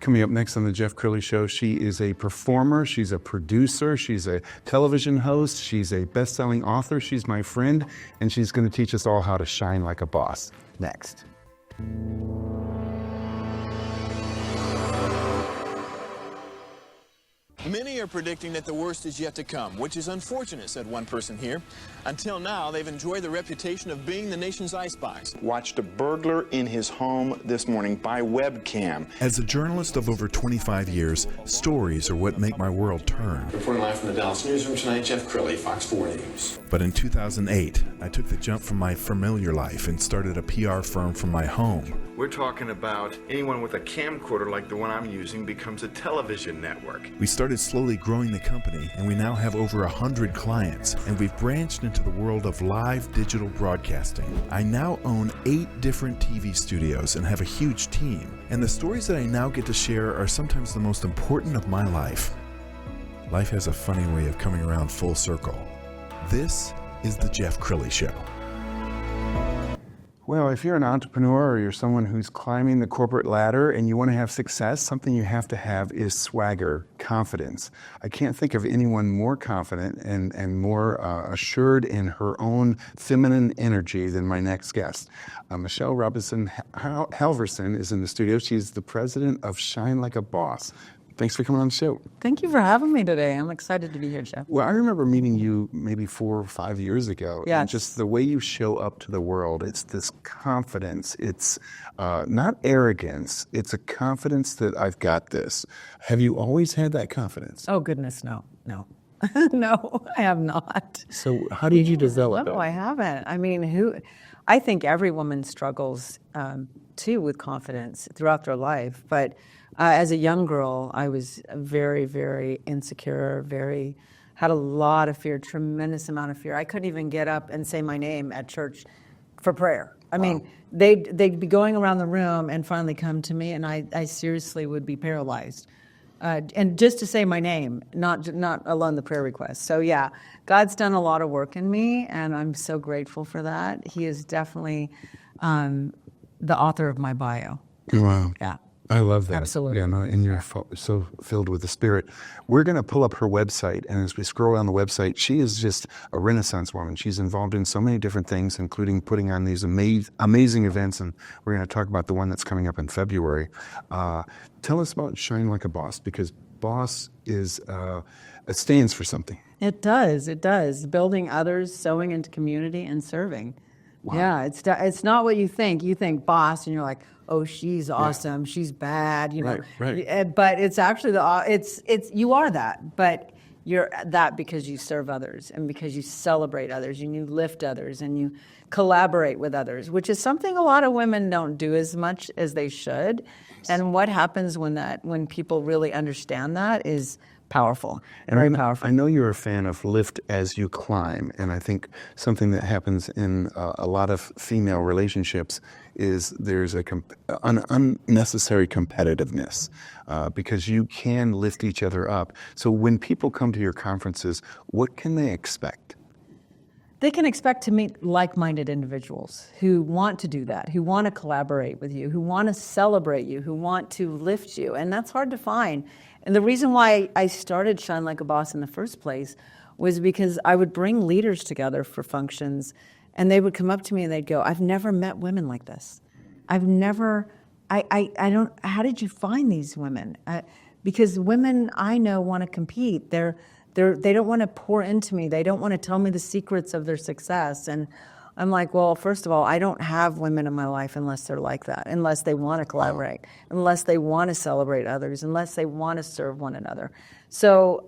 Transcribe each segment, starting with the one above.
Coming up next on the Jeff Crilley Show, she is a performer, she's a producer, she's a television host, she's a best-selling author, she's my friend, and she's going to teach us all how to shine like a boss. Next. Many are predicting that the worst is yet to come, which is unfortunate, said one person here. Until now, they've enjoyed the reputation of being the nation's icebox. Watched a burglar in his home this morning by webcam. As a journalist of over 25 years, stories are what make my world turn. Reporting live from the Dallas newsroom tonight, Jeff Crilley, Fox 4 News. But in 2008, I took the jump from my familiar life and started a PR firm from my home. We're talking about anyone with a camcorder like the one I'm using becomes a television network. We started slowly growing the company, and we now have over 100 clients, and we've branched into the world of live digital broadcasting. I now own 8 different TV studios and have a huge team, and the stories that I now get to share are sometimes the most important of my life. Life has a funny way of coming around full circle. This is the Jeff Crilley Show. Well, if you're an entrepreneur or you're someone who's climbing the corporate ladder and you want to have success, something you have to have is swagger, confidence. I can't think of anyone more confident and more assured in her own feminine energy than my next guest. Michelle Robinson-Halverson is in the studio. She's the president of Shine Like a Boss. Thanks for coming on the show. Thank you for having me today. I'm excited to be here, Jeff. Well, I remember meeting you maybe 4 or 5 years ago. Yes. And just the way you show up to the world, it's this confidence. It's not arrogance. It's a confidence that I've got this. Have you always had that confidence? Oh, goodness, no. No, I have not. So how did you develop it? No, I haven't. I mean, I think every woman struggles, too, with confidence throughout their life. But as a young girl, I was very, very insecure, had a lot of fear, tremendous amount of fear. I couldn't even get up and say my name at church for prayer. I mean, they'd be going around the room and finally come to me, and I seriously would be paralyzed. And just to say my name, not alone the prayer request. So yeah, God's done a lot of work in me, and I'm so grateful for that. He is definitely the author of my bio. Wow. Yeah. I love that. Absolutely. Yeah, no, and you're so filled with the Spirit. We're going to pull up her website, and as we scroll down the website, she is just a Renaissance woman. She's involved in so many different things, including putting on these amazing events, and we're going to talk about the one that's coming up in February. Tell us about Shine Like a Boss, because boss is it stands for something. It does. Building others, sowing into community, and serving. Wow. Yeah, it's not what you think. You think boss, and you're like, oh, she's awesome, she's bad, you know. Right. But it's actually it's you are that, but you're that because you serve others and because you celebrate others and you lift others and you collaborate with others, which is something a lot of women don't do as much as they should. And what happens when people really understand that is powerful, very powerful. I know you're a fan of lift as you climb, and I think something that happens in a lot of female relationships is there's an unnecessary competitiveness because you can lift each other up. So when people come to your conferences, what can they expect? They can expect to meet like-minded individuals who want to do that, who want to collaborate with you, who want to celebrate you, who want to lift you, and that's hard to find. And the reason why I started Shine Like a Boss in the first place was because I would bring leaders together for functions, and they would come up to me and they'd go, I've never met women like this. I don't, how did you find these women? Because women I know want to compete. They don't want to pour into me. They don't want to tell me the secrets of their success. And I'm like, well, first of all, I don't have women in my life unless they're like that, unless they want to collaborate, unless they want to celebrate others, unless they want to serve one another. So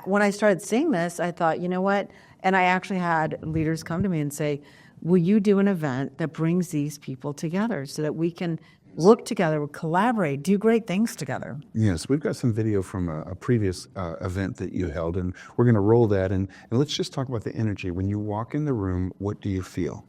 when I started seeing this, I thought, you know what? And I actually had leaders come to me and say, will you do an event that brings these people together so that we can work together, collaborate, do great things together? Yes, we've got some video from a previous event that you held, and we're going to roll that. And let's just talk about the energy. When you walk in the room, what do you feel?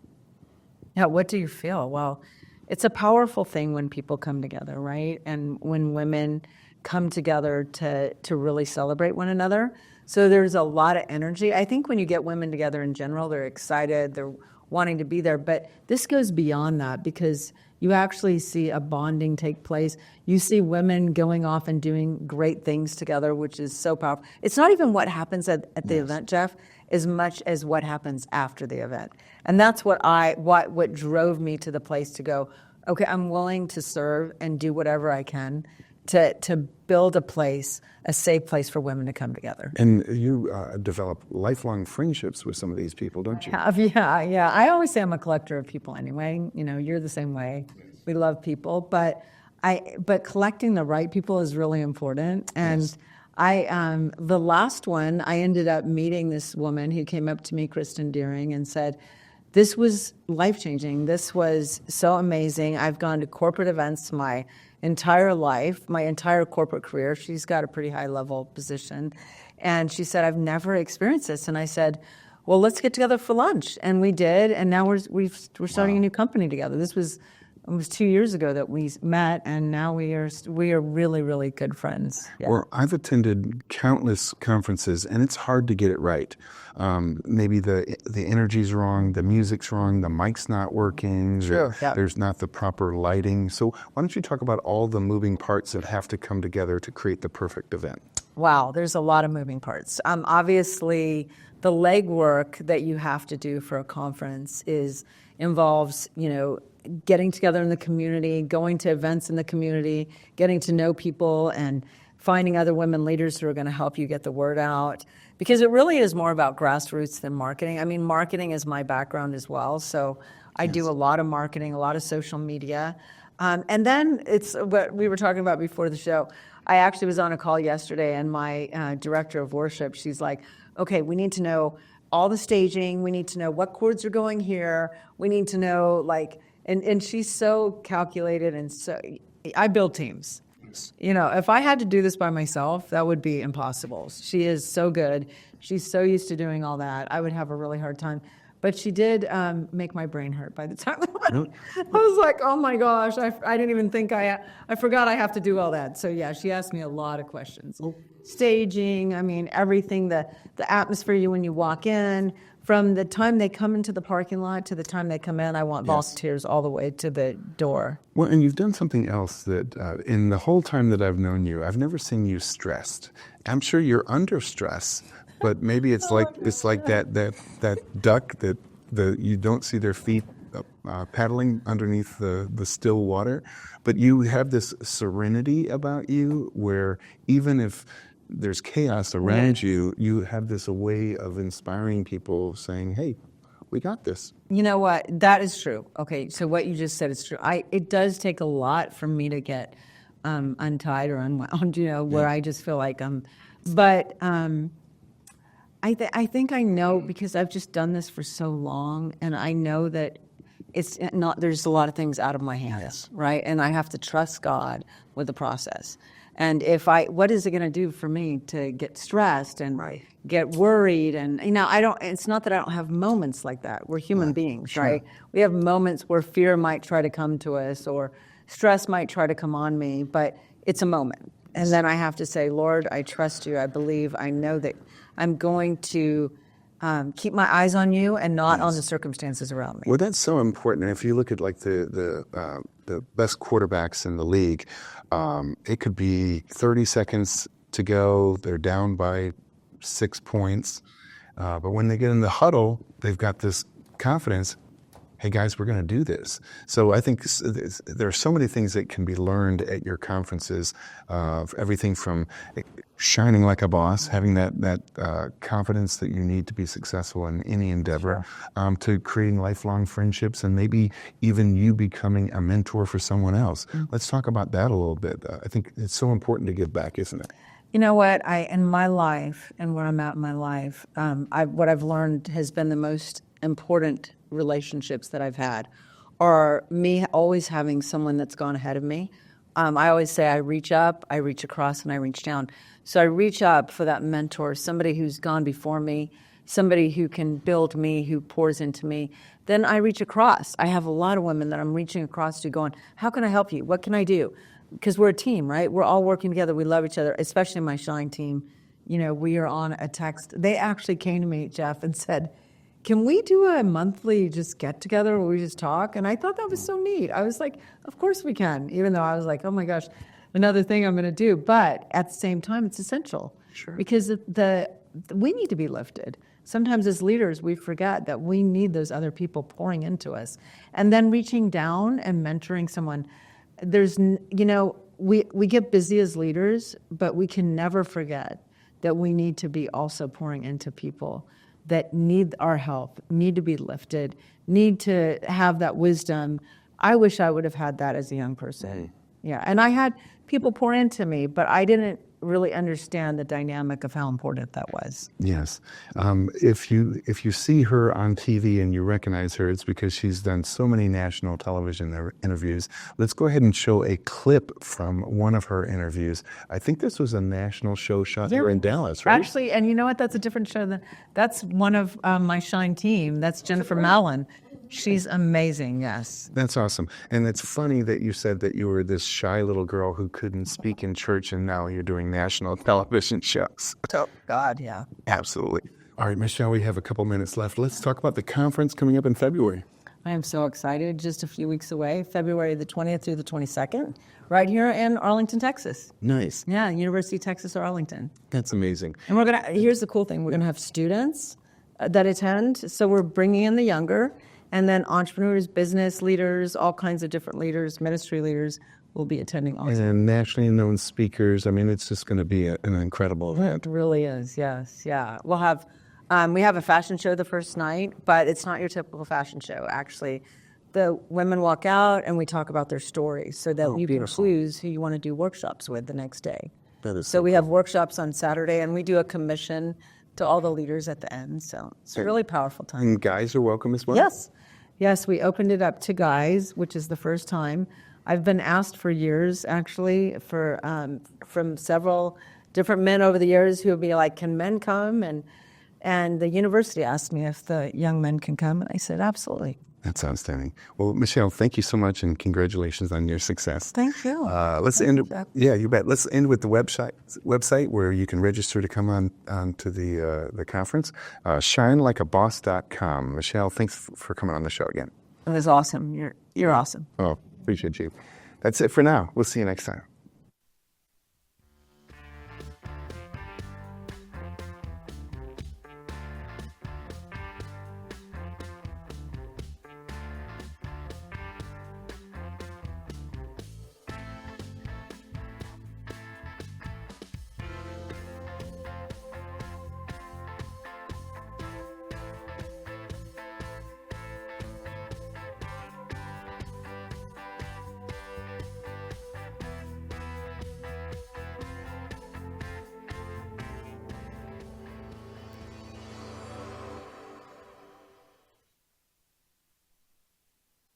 Yeah, what do you feel? Well, it's a powerful thing when people come together, right? And when women come together to really celebrate one another. So there's a lot of energy. I think when you get women together in general, they're excited, they're wanting to be there. But this goes beyond that because you actually see a bonding take place. You see women going off and doing great things together, which is so powerful. It's not even what happens at the event, Jeff, as much as what happens after the event. And that's what drove me to the place to go, okay, I'm willing to serve and do whatever I can to build a safe place for women to come together. And you develop lifelong friendships with some of these people, don't you? Yeah. I always say I'm a collector of people anyway. You're the same way. We love people, but collecting the right people is really important. And the last one, I ended up meeting this woman who came up to me, Kristen Deering, and said, this was life-changing. This was so amazing. I've gone to corporate events my entire life, my entire corporate career. She's got a pretty high-level position. And she said, I've never experienced this. And I said, well, let's get together for lunch. And we did. And now we're starting a new company together. It was 2 years ago that we met, and now we are really, really good friends. Yeah. Well, I've attended countless conferences, and it's hard to get it right. Maybe the energy's wrong, the music's wrong, the mic's not working, there's not the proper lighting. So why don't you talk about all the moving parts that have to come together to create the perfect event? Wow, there's a lot of moving parts. Obviously, the legwork that you have to do for a conference involves, getting together in the community, going to events in the community, getting to know people, and finding other women leaders who are going to help you get the word out. Because it really is more about grassroots than marketing. I mean, marketing is my background as well, so I do a lot of marketing, a lot of social media. And then it's what we were talking about before the show. I actually was on a call yesterday, and my director of worship, she's like, okay, we need to know all the staging. We need to know what chords are going here. We need to know, and she's so calculated, and so I build teams. If I had to do this by myself, that would be impossible. She is so good. She's so used to doing all that. I would have a really hard time. But she did make my brain hurt by the time I was like, oh my gosh, I didn't even think I forgot I have to do all that. So yeah, she asked me a lot of questions. Staging, everything, the atmosphere when you walk in, from the time they come into the parking lot to the time they come in, I want volunteers all the way to the door. Well, and you've done something else that in the whole time that I've known you, I've never seen you stressed. I'm sure you're under stress, but maybe it's like that duck that you don't see their feet paddling underneath the still water, but you have this serenity about you where even if there's chaos around you, you have this way of inspiring people, saying, hey, we got this. You know what? That is true. Okay, so what you just said is true. It does take a lot for me to get untied or unwound, where I just feel like but I think I know, because I've just done this for so long, and I know that it's not, there's a lot of things out of my hands, right? And I have to trust God with the process. And what is it going to do for me to get stressed and get worried? And it's not that I don't have moments like that. We're human beings, right? We have moments where fear might try to come to us, or stress might try to come on me, but it's a moment. And then I have to say, Lord, I trust you. I believe, I know that I'm going to keep my eyes on you and not on the circumstances around me. Well, that's so important. And if you look at the best quarterbacks in the league, it could be 30 seconds to go. They're down by 6 points. But when they get in the huddle, they've got this confidence. Hey, guys, we're going to do this. So I think there are so many things that can be learned at your conferences, everything from shining like a boss, having that confidence that you need to be successful in any endeavor, to creating lifelong friendships, and maybe even you becoming a mentor for someone else. Let's talk about that a little bit. I think it's so important to give back, isn't it? You know what? In my life and where I'm at in my life, what I've learned has been the most important relationships that I've had are me always having someone that's gone ahead of me. I always say I reach up, I reach across, and I reach down. So I reach up for that mentor, somebody who's gone before me, somebody who can build me, who pours into me. Then I reach across. I have a lot of women that I'm reaching across to, going, how can I help you? What can I do? Because we're a team, right? We're all working together. We love each other, especially my Shine team. We are on a text. They actually came to me, Jeff, and said, can we do a monthly just get together where we just talk? And I thought that was so neat. I was like, of course we can, even though I was like, oh my gosh, another thing I'm going to do. But at the same time, it's essential. Sure. Because we need to be lifted. Sometimes as leaders, we forget that we need those other people pouring into us. And then reaching down and mentoring someone. We get busy as leaders, but we can never forget that we need to be also pouring into people that need our help, need to be lifted, need to have that wisdom. I wish I would have had that as a young person. Yeah, and I had people pour into me, but I didn't really understand the dynamic of how important that was. Yes. If you see her on TV and you recognize her, it's because she's done so many national television interviews. Let's go ahead and show a clip from one of her interviews. I think this was a national show shot here in Dallas, right? Actually, and you know what? That's a different show. That's one of my Shine team. That's Jennifer Mallon. She's amazing, yes. That's awesome. And it's funny that you said that you were this shy little girl who couldn't speak in church, and now you're doing national television shows. Oh, God, yeah. Absolutely. All right, Michelle, we have a couple minutes left. Let's talk about the conference coming up in February. I am so excited. Just a few weeks away, February the 20th through the 22nd, right here in Arlington, Texas. Nice. Yeah, University of Texas, Arlington. That's amazing. And here's the cool thing. We're going to have students that attend. So we're bringing in the younger, and then entrepreneurs, business leaders, all kinds of different leaders, ministry leaders will be attending also. And nationally known speakers. I mean, it's just going to be an incredible event. It really is, yes, yeah. We'll have, we have a fashion show the first night, but it's not your typical fashion show, actually. The women walk out and we talk about their stories so that you can choose who you want to do workshops with the next day. That is so we have workshops on Saturday, and we do a commission to all the leaders at the end. So it's a really powerful time. And guys are welcome as well? Yes, we opened it up to guys, which is the first time. I've been asked for years, actually, from several different men over the years who would be like, can men come? And the university asked me if the young men can come, and I said, absolutely. That's outstanding. Well, Michelle, thank you so much, and congratulations on your success. Thank you. Let's end. Yeah, you bet. Let's end with the website where you can register to come on to the conference. ShineLikeABoss.com. Michelle, thanks for coming on the show again. It was awesome. You're awesome. Oh, appreciate you. That's it for now. We'll see you next time.